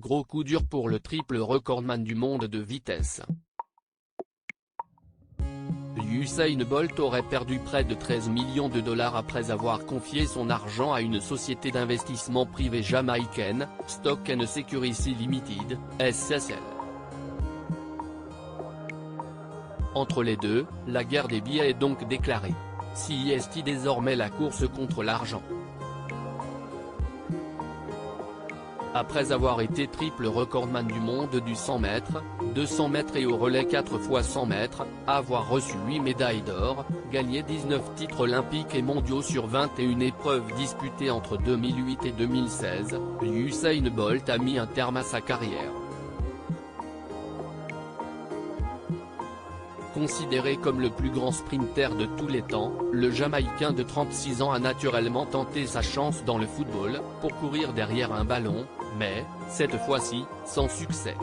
gros coup dur pour le triple recordman du monde de vitesse. Usain Bolt aurait perdu près de 13 millions de dollars après avoir confié son argent à une société d'investissement privée jamaïcaine, Stock and Security Limited, SSL. Entre les deux, la guerre des billets est donc déclarée. CEST désormais la course contre l'argent. Après avoir été triple recordman du monde du 100 mètres, 200 mètres et au relais 4 x 100 mètres, avoir reçu 8 médailles d'or, gagné 19 titres olympiques et mondiaux sur 21 épreuves disputées entre 2008 et 2016, Usain Bolt a mis un terme à sa carrière. Considéré comme le plus grand sprinter de tous les temps, le Jamaïcain de 36 ans a naturellement tenté sa chance dans le football, pour courir derrière un ballon, mais, cette fois-ci, sans succès.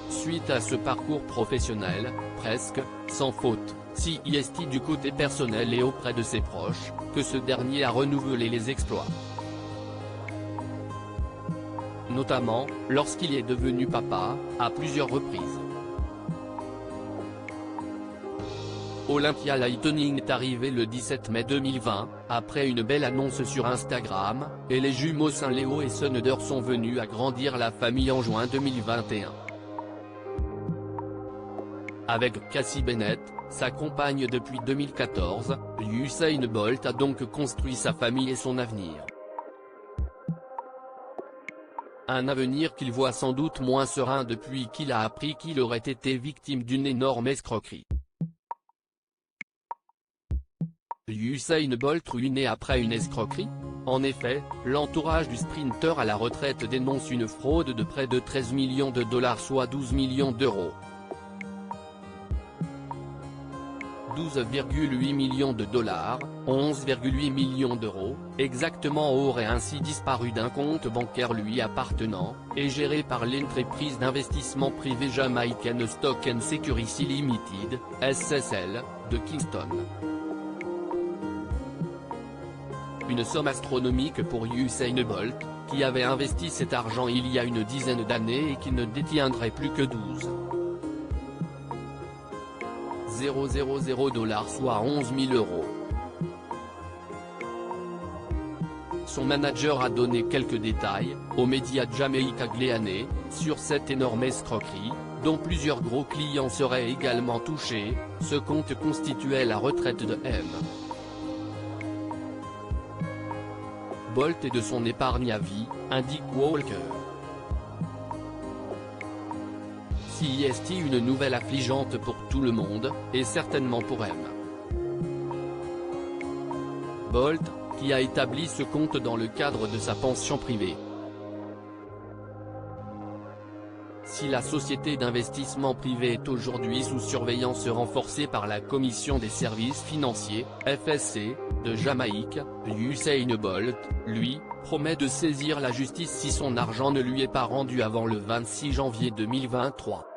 Suite à ce parcours professionnel, presque, sans faute, CEST du côté personnel et auprès de ses proches, que ce dernier a renouvelé les exploits. Notamment, lorsqu'il est devenu papa, à plusieurs reprises. Olympia Lightning est arrivé le 17 mai 2020, après une belle annonce sur Instagram, et les jumeaux Saint-Léo et Sonneder sont venus agrandir la famille en juin 2021. Avec Cassie Bennett, sa compagne depuis 2014, Usain Bolt a donc construit sa famille et son avenir. Un avenir qu'il voit sans doute moins serein depuis qu'il a appris qu'il aurait été victime d'une énorme escroquerie. Usain Bolt ruiné après une escroquerie? En effet, l'entourage du sprinter à la retraite dénonce une fraude de près de 13 millions de dollars soit 12 millions d'euros. 12,8 millions de dollars, 11,8 millions d'euros, exactement aurait ainsi disparu d'un compte bancaire lui appartenant, et géré par l'entreprise d'investissement privé jamaïcaine Stock and Security Limited, SSL, de Kingston. Une somme astronomique pour Usain Bolt, qui avait investi cet argent il y a une dizaine d'années et qui ne détiendrait plus que 12,000 dollars soit 11 000 euros. Son manager a donné quelques détails, aux médias Jamaica Gleaney, sur cette énorme escroquerie, dont plusieurs gros clients seraient également touchés. Ce compte constituait la retraite de M. Bolt et de son épargne à vie, indique Walker. CEST une nouvelle affligeante pour tout le monde, et certainement pour M. Bolt, qui a établi ce compte dans le cadre de sa pension privée. Si la société d'investissement privé est aujourd'hui sous surveillance renforcée par la Commission des services financiers, FSC, de Jamaïque, Usain Bolt, lui, promet de saisir la justice si son argent ne lui est pas rendu avant le 26 janvier 2023.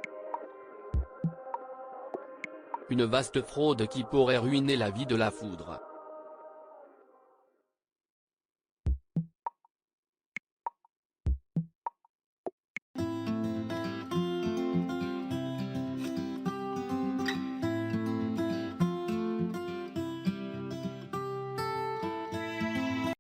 Une vaste fraude qui pourrait ruiner la vie de la foudre.